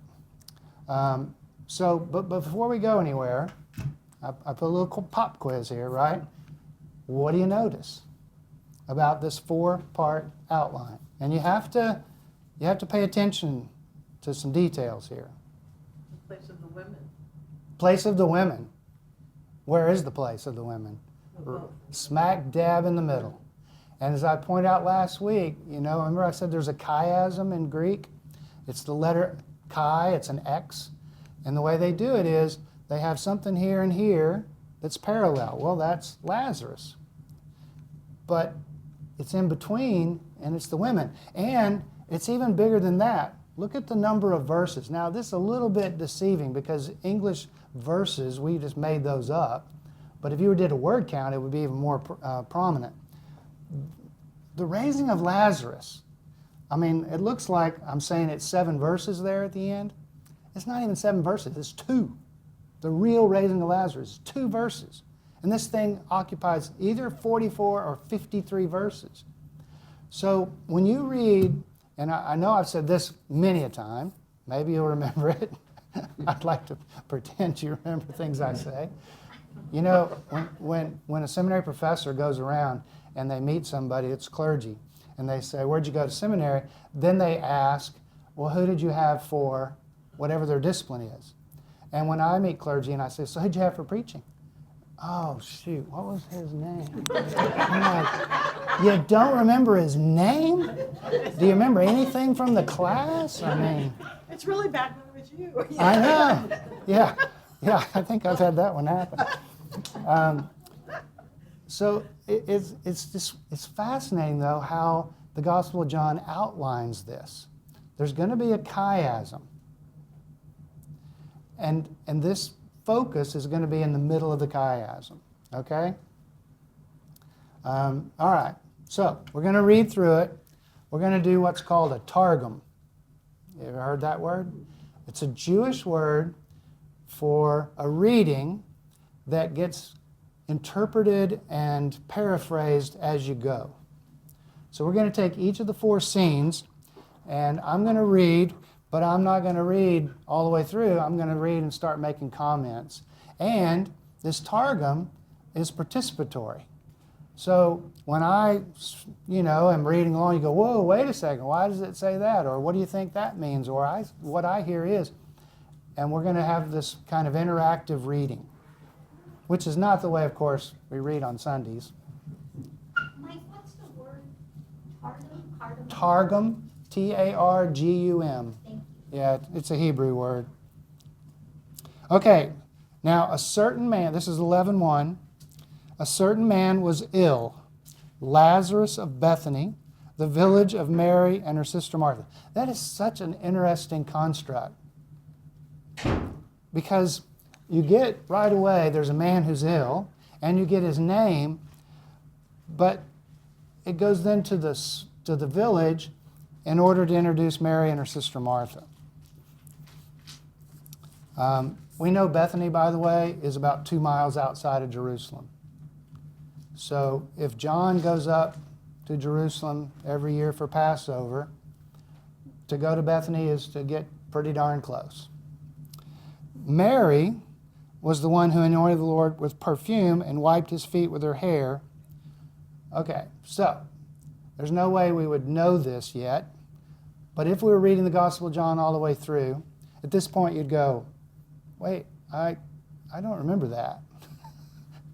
But before we go anywhere, I put a little pop quiz here, right? What do you notice about this 4-part outline? And you have to pay attention to some details here. The place of the women. Place of the women. Where is the place of the women? Smack dab in the middle. And as I pointed out last week, remember I said there's a chiasm in Greek? It's the letter chi, it's an X. And the way they do it is they have something here and here that's parallel. Well, that's Lazarus. But it's in between, and it's the women. And it's even bigger than that. Look at the number of verses. Now, this is a little bit deceiving because English verses, we just made those up. But if you did a word count, it would be even more prominent. The raising of Lazarus, it looks like I'm saying it's 7 verses there at the end. It's not even 7 verses, it's 2. The real raising of Lazarus is 2 verses. And this thing occupies either 44 or 53 verses. So when you read, and I know I've said this many a time, maybe you'll remember it. I'd like to pretend you remember things I say. When a seminary professor goes around and they meet somebody, it's clergy, and they say, where'd you go to seminary? Then they ask, well, who did you have for whatever their discipline is? And when I meet clergy and I say, so who'd you have for preaching? Oh, shoot, what was his name? I'm like, you don't remember his name? Do you remember anything from the class? It's really bad when it was you. I know. Yeah, I think I've had that one happen. So it's fascinating, though, how the Gospel of John outlines this. There's going to be a chiasm. And this focus is going to be in the middle of the chiasm, okay? All right, so we're going to read through it. We're going to do what's called a targum. You ever heard that word? It's a Jewish word for a reading that gets interpreted and paraphrased as you go. So we're going to take each of the 4 scenes, and I'm going to read, but I'm not going to read all the way through. I'm going to read and start making comments. And this targum is participatory. So when I, am reading along, you go, whoa, wait a second, why does it say that? Or what do you think that means? Or what I hear is, and we're going to have this kind of interactive reading, which is not the way, of course, we read on Sundays. Mike, what's the word? Targum? Targum, T-A-R-G-U-M. Thank you. Yeah, it's a Hebrew word. Okay, now a certain man, this is 11:1. A certain man was ill, Lazarus of Bethany, the village of Mary and her sister Martha. That is such an interesting construct. Because you get right away, there's a man who's ill, and you get his name, but it goes then to the village in order to introduce Mary and her sister Martha. We know Bethany, by the way, is about 2 miles outside of Jerusalem. So if John goes up to Jerusalem every year for Passover, to go to Bethany is to get pretty darn close. Mary was the one who anointed the Lord with perfume and wiped his feet with her hair. Okay, so there's no way we would know this yet, but if we were reading the Gospel of John all the way through, at this point you'd go, wait, I don't remember that,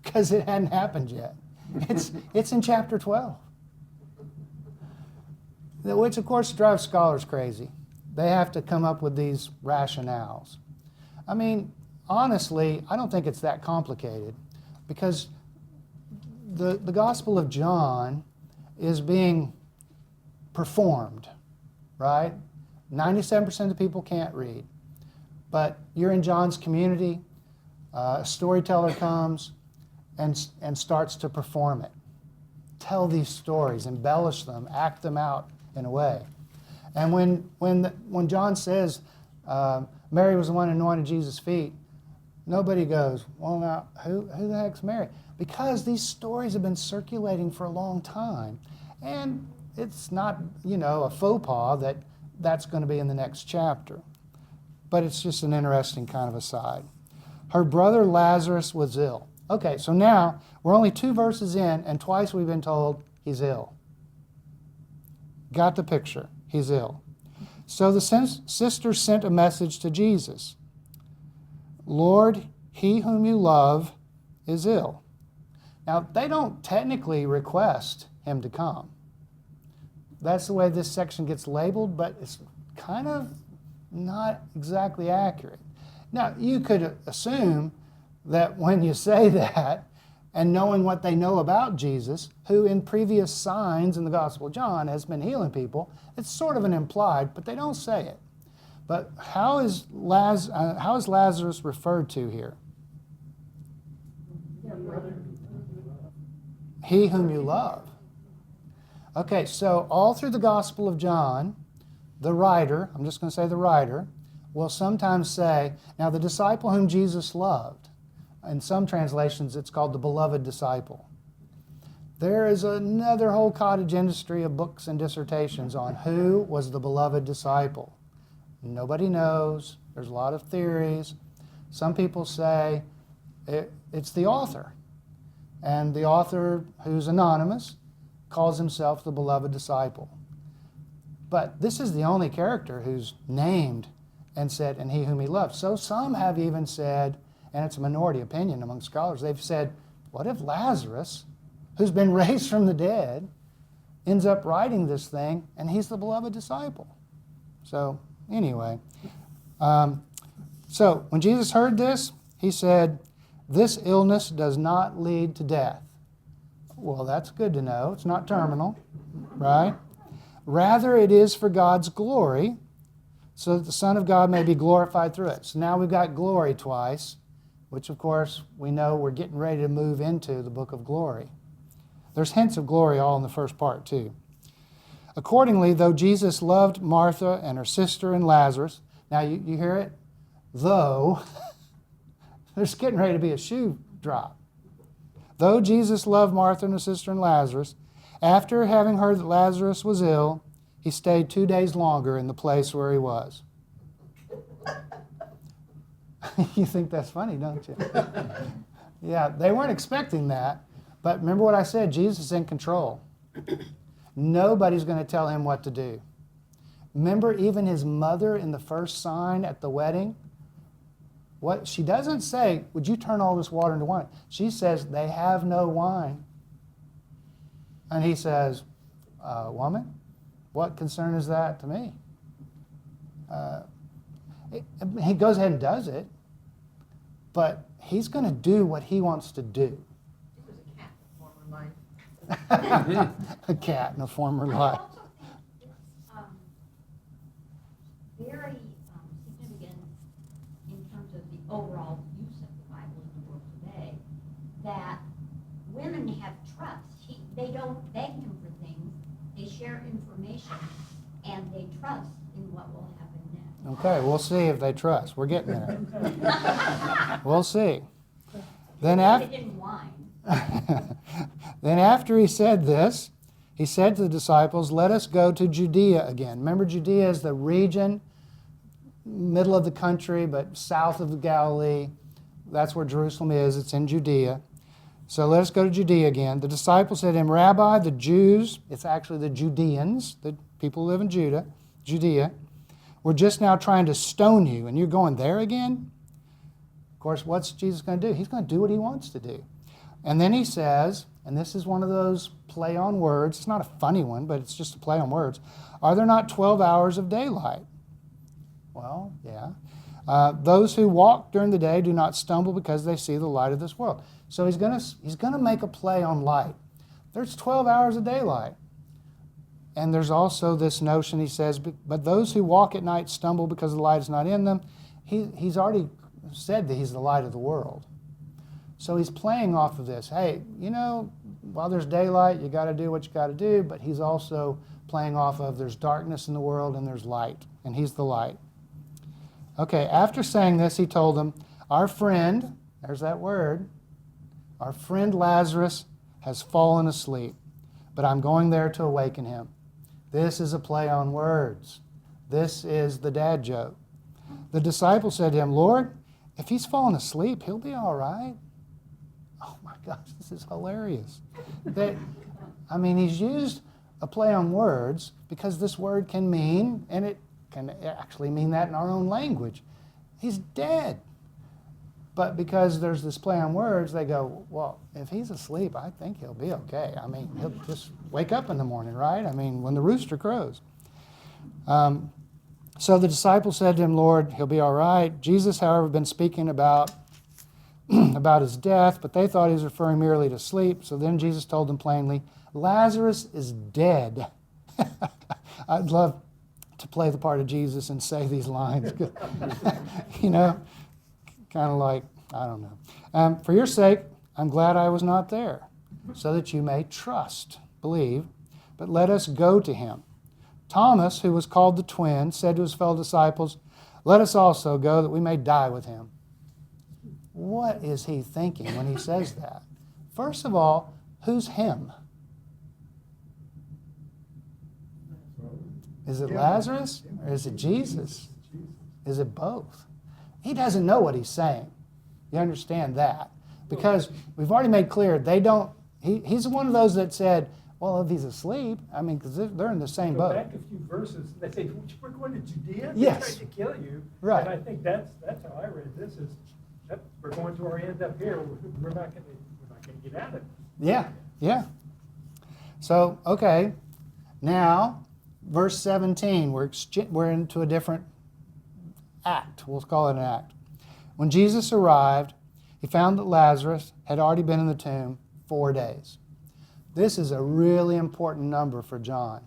because it hadn't happened yet. It's in chapter 12, which of course drives scholars crazy. They have to come up with these rationales. Honestly, I don't think it's that complicated, because the Gospel of John is being performed, right? 97% of the people can't read. But you're in John's community, a storyteller comes and starts to perform it. Tell these stories, embellish them, act them out in a way. And when John says Mary was the one who anointed Jesus' feet, nobody goes, well, now, who the heck's Mary? Because these stories have been circulating for a long time. And it's not, a faux pas that that's going to be in the next chapter. But it's just an interesting kind of aside. Her brother Lazarus was ill. Okay, so now we're only 2 verses in, and twice we've been told he's ill. Got the picture. He's ill. So the sisters sent a message to Jesus. Lord, he whom you love is ill. Now, they don't technically request him to come. That's the way this section gets labeled, but it's kind of not exactly accurate. Now, you could assume that when you say that, and knowing what they know about Jesus, who in previous signs in the Gospel of John has been healing people, it's sort of an implied, but they don't say it. But how is Lazarus referred to here? He whom you love. Okay, so all through the Gospel of John, the writer, I'm just going to say the writer, will sometimes say, now the disciple whom Jesus loved, in some translations it's called the beloved disciple. There is another whole cottage industry of books and dissertations on who was the beloved disciple. Nobody knows. There's a lot of theories. Some people say it's the author. And the author, who's anonymous, calls himself the beloved disciple. But this is the only character who's named and said, and he whom he loved. So some have even said, and it's a minority opinion among scholars, they've said, what if Lazarus, who's been raised from the dead, ends up writing this thing, and he's the beloved disciple? So anyway, so when Jesus heard this, he said, this illness does not lead to death. Well, that's good to know. It's not terminal, right? Rather, it is for God's glory, so that the Son of God may be glorified through it. So now we've got glory twice, which, of course, we know we're getting ready to move into the book of glory. There's hints of glory all in the first part, too. Accordingly, though Jesus loved Martha and her sister and Lazarus, now you hear it? Though, there's getting ready to be a shoe drop. Though Jesus loved Martha and her sister and Lazarus, after having heard that Lazarus was ill, he stayed 2 days longer in the place where he was. You think that's funny, don't you? Yeah, they weren't expecting that. But remember what I said, Jesus is in control. Nobody's going to tell him what to do. Remember even his mother in the first sign at the wedding? What she doesn't say, would you turn all this water into wine? She says, they have no wine. And he says, woman, what concern is that to me? He goes ahead and does it, but he's going to do what he wants to do. It was a cat in a former life. A cat in a former life. Also, it's very significant in terms of the overall use of the Bible in the world today, that women have trust. They don't beg him for things. They share information, and they trust in what will happen next. Okay, we'll see if they trust. We're getting there. We'll see. Then after, in wine. then after he said this, he said to the disciples, let us go to Judea again. Remember, Judea is the region, middle of the country, but south of the Galilee. That's where Jerusalem is. It's in Judea. So let us go to Judea again. The disciples said to him, Rabbi, the Jews, it's actually the Judeans, the people who live in Judea, we're just now trying to stone you, and you're going there again? Of course, what's Jesus going to do? He's going to do what he wants to do. And then he says, and this is one of those play on words. It's not a funny one, but it's just a play on words. Are there not 12 hours of daylight? Well, yeah. Those who walk during the day do not stumble because they see the light of this world. So he's going to make a play on light. There's 12 hours of daylight. And there's also this notion, he says, but those who walk at night stumble because the light is not in them. He's already said that he's the light of the world. So he's playing off of this. Hey, while there's daylight, you got to do what you got to do, but he's also playing off of there's darkness in the world and there's light, and he's the light. Okay, after saying this, he told them, our friend, there's that word, our friend Lazarus has fallen asleep, but I'm going there to awaken him. This is a play on words. This is the dad joke. The disciple said to him, Lord, if he's fallen asleep, he'll be all right. Oh my gosh, this is hilarious. He's used a play on words because this word can mean, and it can actually mean that in our own language, he's dead. But because there's this play on words, they go, well, if he's asleep, I think he'll be okay. He'll just wake up in the morning, right? when the rooster crows. So the disciple said to him, Lord, he'll be all right. Jesus, however, had been speaking about his death, but they thought he was referring merely to sleep. So then Jesus told them plainly, Lazarus is dead. I'd love to play the part of Jesus and say these lines. Kind of like, I don't know. For your sake, I'm glad I was not there, so that you may trust, believe, but let us go to him. Thomas, who was called the twin, said to his fellow disciples, let us also go that we may die with him. What is he thinking when he says that? First of all, who's him? Is it Lazarus or is it Jesus? Is it both? He doesn't know what he's saying. You understand that? Because we've already made clear he's one of those that said, well, if he's asleep, because they're in the same boat. Go back a few verses, they say, we're going to Judea? Yes. They're trying to kill you. Right. And I think that's how I read this is, we're going to our end up here. We're not going to get out of it. Yeah. So, okay. Now, verse 17, we're into a different act. We'll call it an act. When Jesus arrived, he found that Lazarus had already been in the tomb 4 days. This is a really important number for John.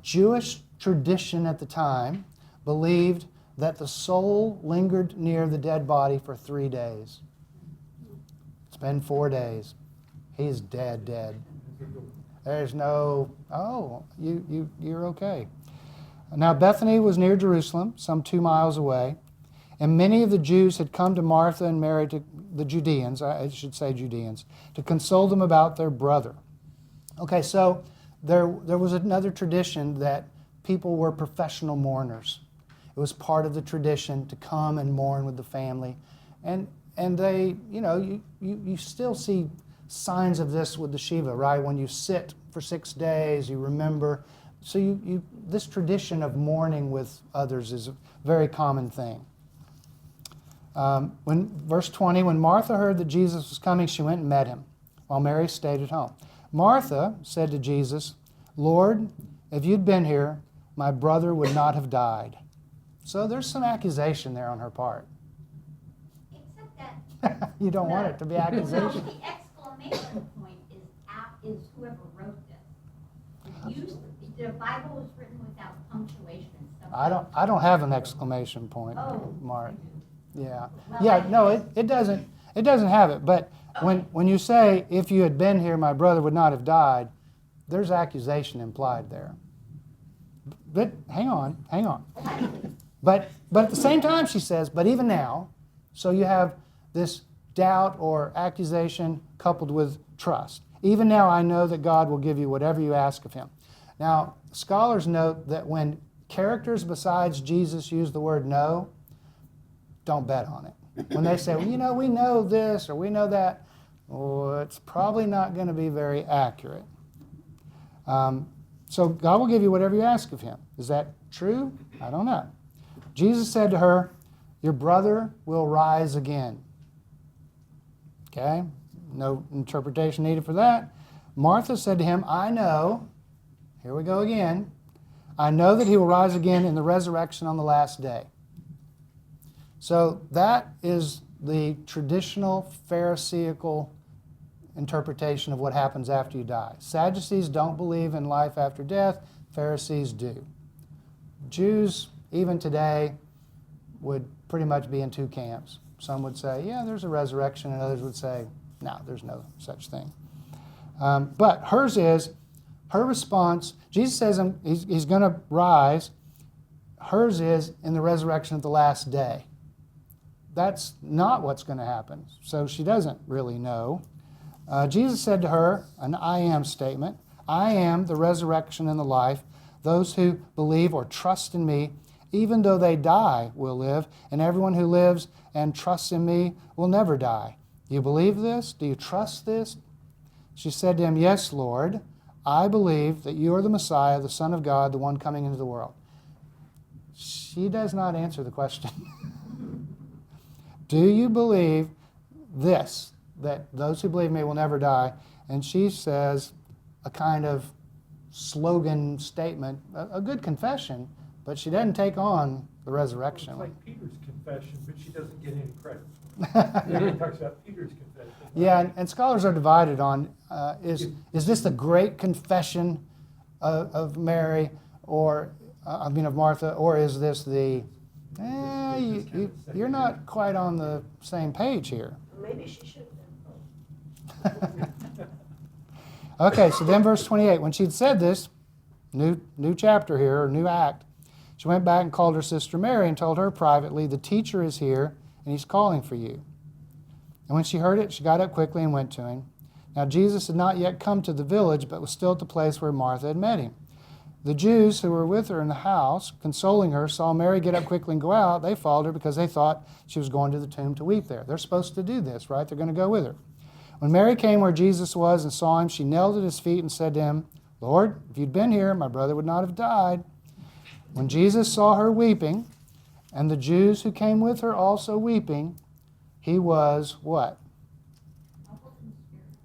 Jewish tradition at the time believed that the soul lingered near the dead body for 3 days. It's been 4 days. He's dead. There's no, you're okay. Now Bethany was near Jerusalem, some 2 miles away, and many of the Jews had come to Martha and Mary, to the Judeans, to console them about their brother. Okay, so there was another tradition that people were professional mourners. It was part of the tradition to come and mourn with the family. And they, you still see signs of this with the Shiva, right? When you sit for 6 days, you remember. So this tradition of mourning with others is a very common thing. Verse 20, when Martha heard that Jesus was coming, she went and met him, while Mary stayed at home. Martha said to Jesus, Lord, if you'd been here, my brother would not have died. So there's some accusation there on her part. Except that. You don't want it to be accusation. The exclamation point is whoever wrote this. The Bible was written without punctuation and stuff. I don't have an exclamation point, Oh. Mark. Yeah. Well, Yeah, no, it doesn't have it. But when you say, if you had been here, my brother would not have died, there's accusation implied there. But hang on. But at the same time, she says, but even now, so you have this doubt or accusation coupled with trust. Even now I know that God will give you whatever you ask of him. Now, scholars note that when characters besides Jesus use the word know, don't bet on it. When they say, well, we know this or we know that, well, it's probably not going to be very accurate. So God will give you whatever you ask of him. Is that true? I don't know. Jesus said to her, your brother will rise again. Okay? No interpretation needed for that. Martha said to him, I know, here we go again, I know that he will rise again in the resurrection on the last day. So that is the traditional Pharisaical interpretation of what happens after you die. Sadducees don't believe in life after death. Pharisees do. Jews, even today, would pretty much be in two camps. Some would say, yeah, there's a resurrection, and others would say, no, there's no such thing. But hers is, her response, Jesus says he's going to rise. Hers is in the resurrection of the last day. That's not what's going to happen. So she doesn't really know. Jesus said to her, an I am statement, I am the resurrection and the life. Those who believe or trust in me, even though they die, will live, and everyone who lives and trusts in me will never die. Do you believe this? Do you trust this? She said to him, yes, Lord, I believe that you are the Messiah, the Son of God, the one coming into the world. She does not answer the question. Do you believe this, that those who believe me will never die? And she says a kind of slogan statement, a good confession, but she doesn't take on the resurrection. It's like Peter's confession, but she doesn't get any credit. He talks about Peter's confession. Yeah, and scholars are divided on, is this the great confession of Mary, or, of Martha, or is this the, you're not quite on the same page here. Maybe she should have been. Okay, so then verse 28, when she'd said this, new chapter here, or new act, she went back and called her sister Mary and told her privately, the teacher is here and he's calling for you. And when she heard it, she got up quickly and went to him. Now Jesus had not yet come to the village, but was still at the place where Martha had met him. The Jews who were with her in the house, consoling her, saw Mary get up quickly and go out. They followed her because they thought she was going to the tomb to weep there. They're supposed to do this, right? They're going to go with her. When Mary came where Jesus was and saw him, she knelt at his feet and said to him, Lord, if you'd been here, my brother would not have died. When Jesus saw her weeping, and the Jews who came with her also weeping, he was what?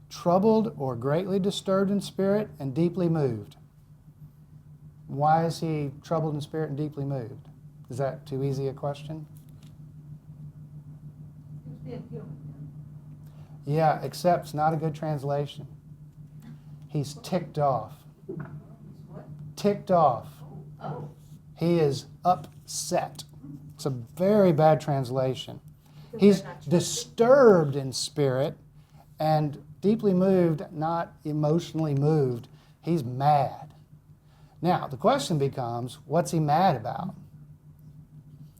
Troubled or greatly disturbed in spirit and deeply moved. Why is he troubled in spirit and deeply moved? Is that too easy a question? Yeah, except it's not a good translation. He's ticked off. Ticked off. Oh. He is upset. It's a very bad translation. He's disturbed in spirit and deeply moved, not emotionally moved. He's mad. Now, the question becomes, what's he mad about?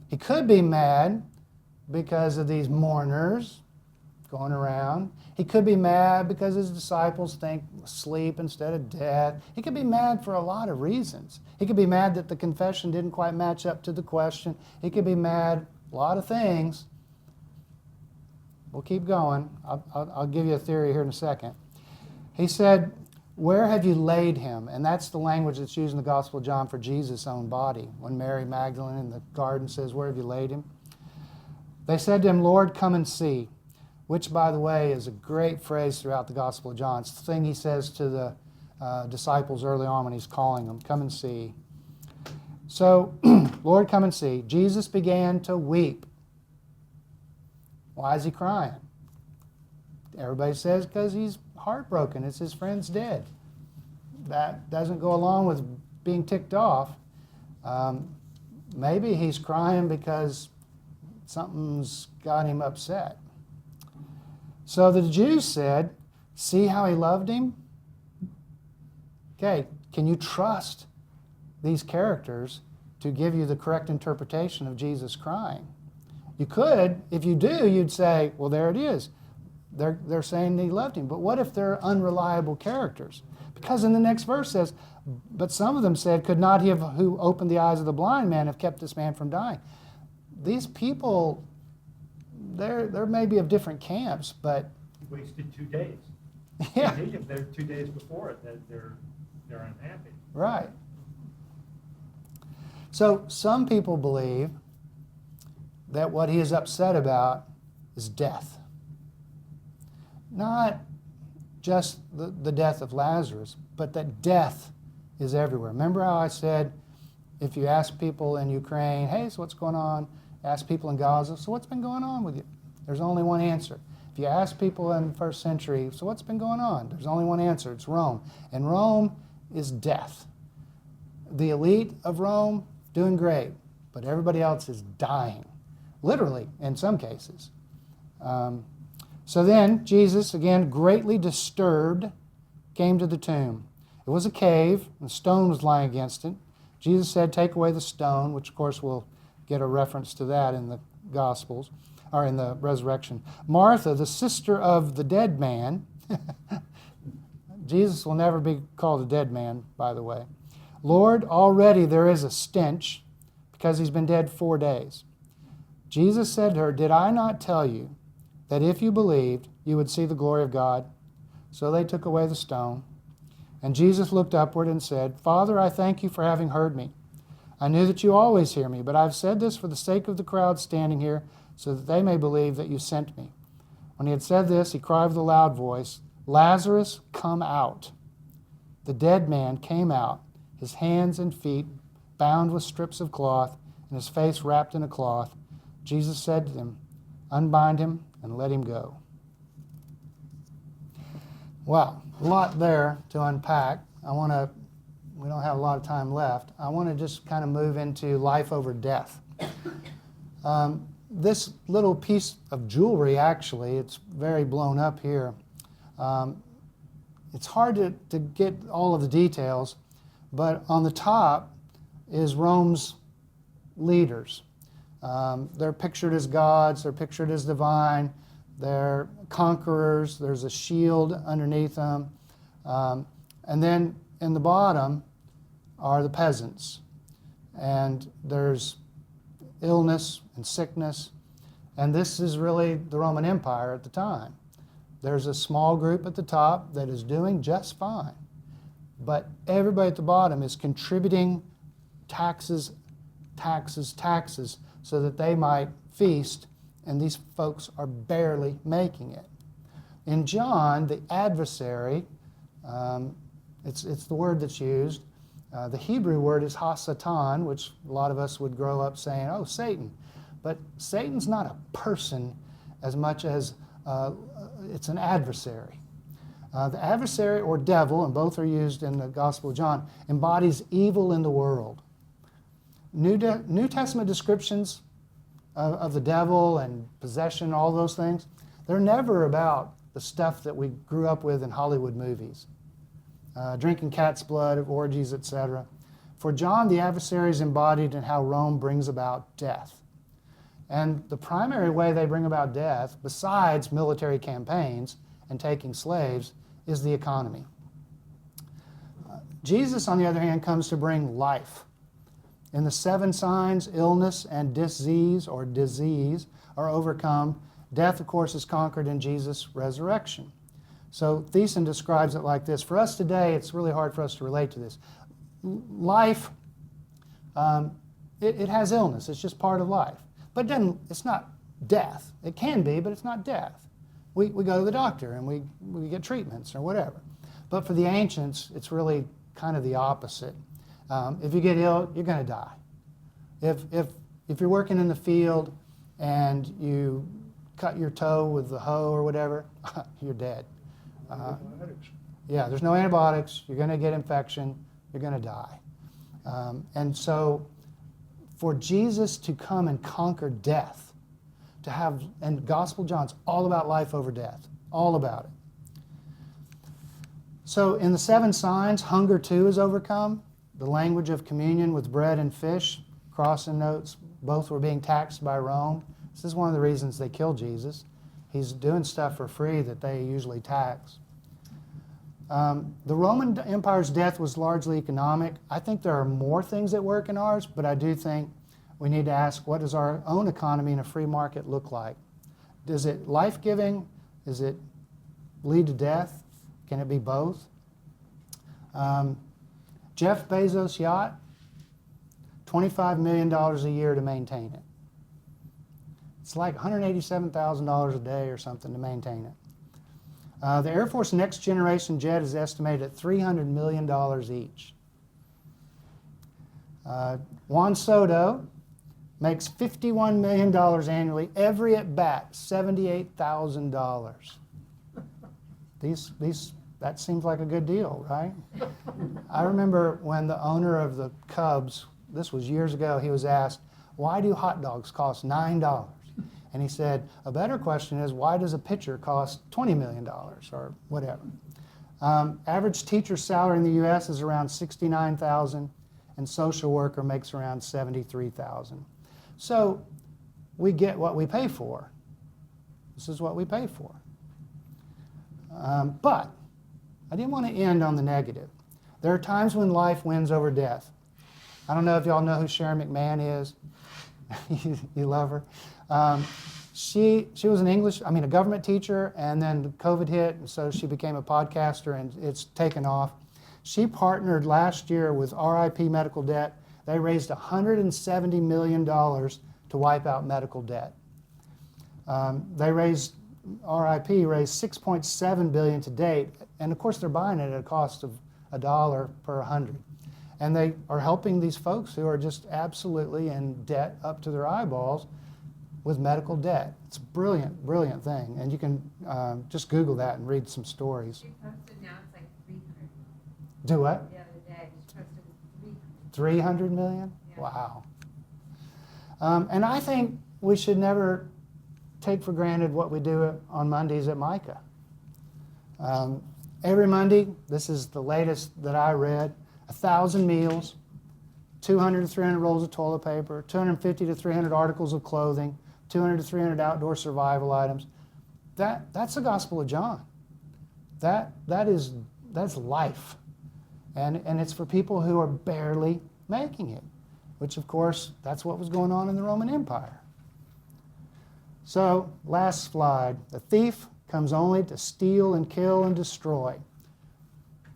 He could be mad because of these mourners going around. He could be mad because his disciples think sleep instead of death. He could be mad for a lot of reasons. He could be mad that the confession didn't quite match up to the question. He could be mad, a lot of things. We'll keep going. I'll give you a theory here in a second. He said, where have you laid him? And that's the language that's used in the Gospel of John for Jesus' own body. When Mary Magdalene in the garden says, where have you laid him? They said to him, Lord, come and see. Which, by the way, is a great phrase throughout the Gospel of John. It's the thing he says to the disciples early on when he's calling them, come and see. So, Lord, come and see. Jesus began to weep. Why is he crying? Everybody says because he's heartbroken. It's his friend's dead. That doesn't go along with being ticked off. Maybe he's crying because something's got him upset. So the Jews said, see how he loved him? Okay, can you trust these characters to give you the correct interpretation of Jesus crying? You could. If you do, you'd say, well, there it is. They're saying he loved him. But what if they're unreliable characters? Because in the next verse says, but some of them said, could not he have who opened the eyes of the blind man have kept this man from dying? These people, they're maybe of different camps, but... He wasted 2 days. Yeah. They did there 2 days before it, that they're unhappy. Right. So some people believe that what he is upset about is death. Not just the death of Lazarus, but that death is everywhere. Remember how I said, if you ask people in Ukraine, hey, so what's going on? Ask people in Gaza, so what's been going on with you? There's only one answer. If you ask people in the first century, so what's been going on? There's only one answer. It's Rome. And Rome is death. The elite of Rome, doing great, but everybody else is dying, literally in some cases. So then Jesus, again, greatly disturbed, came to the tomb. It was a cave, and a stone was lying against it. Jesus said, "Take away the stone," which of course we'll get a reference to that in the Gospels, or in the resurrection. Martha, the sister of the dead man, Jesus will never be called a dead man, by the way. "Lord, already there is a stench, because he's been dead 4 days." Jesus said to her, "Did I not tell you that if you believed, you would see the glory of God?" So they took away the stone. And Jesus looked upward and said, "Father, I thank you for having heard me. I knew that you always hear me, but I've said this for the sake of the crowd standing here, so that they may believe that you sent me." When he had said this, he cried with a loud voice, "Lazarus, come out." The dead man came out, his hands and feet bound with strips of cloth, and his face wrapped in a cloth. Jesus said to them, "Unbind him and let him go." Wow, a lot there to unpack. We don't have a lot of time left. I want to just kind of move into life over death. This little piece of jewelry, actually, it's very blown up here. It's hard to get all of the details, but on the top is Rome's leaders. They're pictured as gods, they're pictured as divine, they're conquerors, there's a shield underneath them. And then in the bottom are the peasants. And there's illness and sickness. And this is really the Roman Empire at the time. There's a small group at the top that is doing just fine. But everybody at the bottom is contributing taxes, so that they might feast, and these folks are barely making it. In John, the adversary, it's the word that's used. The Hebrew word is ha-satan, which a lot of us would grow up saying, "Oh, Satan." But Satan's not a person as much as it's an adversary. The adversary or devil, and both are used in the Gospel of John, embodies evil in the world. New Testament descriptions of the devil and possession, all those things, they're never about the stuff that we grew up with in Hollywood movies. Drinking cat's blood, orgies, etc. For John, the adversary is embodied in how Rome brings about death. And the primary way they bring about death, besides military campaigns and taking slaves, is the economy. Jesus, on the other hand, comes to bring life. In the 7 signs, illness and disease are overcome. Death, of course, is conquered in Jesus' resurrection. So Thiessen describes it like this. For us today, it's really hard for us to relate to this. Life, it has illness. It's just part of life. But it's not death. It can be, but it's not death. We go to the doctor and we get treatments or whatever. But for the ancients, it's really kind of the opposite. If you get ill, you're going to die. If you're working in the field and you cut your toe with the hoe or whatever, you're dead. Yeah, there's no antibiotics. You're going to get infection. You're going to die. And so for Jesus to come and conquer death, and Gospel John's all about life over death, all about it. So in the 7 signs, hunger too is overcome. The language of communion with bread and fish, crossing notes, both were being taxed by Rome. This is one of the reasons they killed Jesus. He's doing stuff for free that they usually tax. The Roman Empire's death was largely economic. I think there are more things at work in ours, but I do think we need to ask, what does our own economy in a free market look like? Is it life-giving? Does it lead to death? Can it be both? Jeff Bezos' yacht, $25 million a year to maintain it. It's like $187,000 a day or something to maintain it. The Air Force Next Generation jet is estimated at $300 million each. Juan Soto makes $51 million annually, every at bat, $78,000. That seems like a good deal, right? I remember when the owner of the Cubs, this was years ago, he was asked, why do hot dogs cost $9? And he said, a better question is, why does a pitcher cost $20 million or whatever? Average teacher salary in the U.S. is around $69,000, and social worker makes around $73,000. So we get what we pay for. This is what we pay for. But I didn't want to end on the negative. There are times when life wins over death. I don't know if y'all know who Sharon McMahon is. You love her. She was a government teacher, and then COVID hit, and so she became a podcaster, and it's taken off. She partnered last year with RIP Medical Debt. They raised $170 million to wipe out medical debt. RIP raised $6.7 billion to date, and of course they're buying it at a cost of $1 per 100. And they are helping these folks who are just absolutely in debt up to their eyeballs with medical debt. It's a brilliant, brilliant thing. And you can just Google that and read some stories. She posted now it's like 300 Do what? the other day. She posted 300. 300 million? Yeah. Wow. And I think we should never take for granted what we do on Mondays at Micah. Every Monday, this is the latest that I read, 1,000 meals, 200 to 300 rolls of toilet paper, 250 to 300 articles of clothing, 200 to 300 outdoor survival items. That's the Gospel of John. That's life. And it's for people who are barely making it, which of course, that's what was going on in the Roman Empire. So, last slide. The thief comes only to steal and kill and destroy.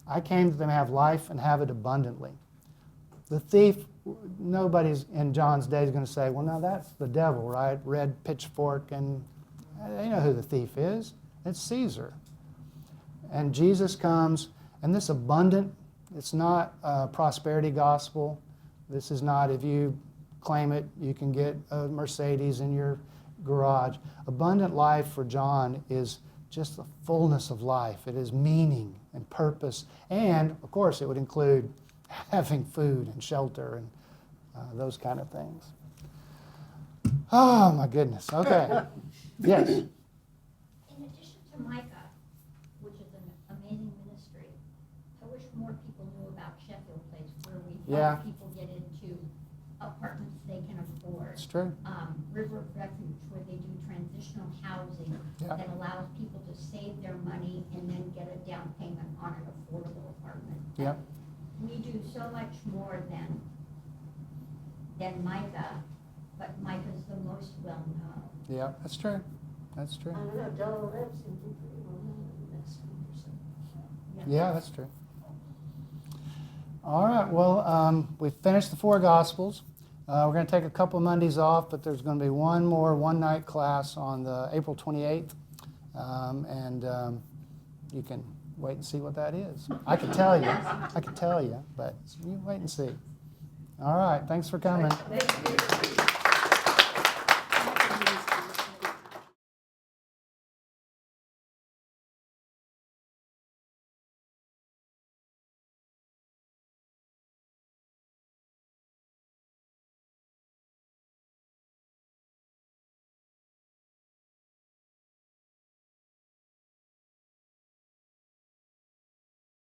I came that they may have life and have it abundantly. The thief, nobody's in John's day is going to say, well, now that's the devil, right? Red pitchfork, and they know who the thief is. It's Caesar. And Jesus comes, and this abundant, it's not a prosperity gospel. This is not if you claim it, you can get a Mercedes in your garage. Abundant life for John is just the fullness of life. It is meaning and purpose. And, of course, it would include having food and shelter and those kind of things. Oh, my goodness. Okay. Yes. In addition to Micah, which is an amazing ministry, I wish more people knew about Sheffield Place, where we help people get into apartments they can afford. It's true. River Refuge, where they do transitional housing that allows people to save their money and then get a down payment on an affordable apartment. Yep. We do so much more than Micah, but Micah's the most well-known. Yeah, that's true. That's true. I don't know, Donald Epps can do pretty well now in the next week or so. Yeah, that's true. All right, well, we've finished the 4 Gospels. We're going to take a couple Mondays off, but there's going to be one more one-night class on the April 28th, and you can wait and see what that is. I could tell you, but you wait and see. All right, thanks for coming. Thank you.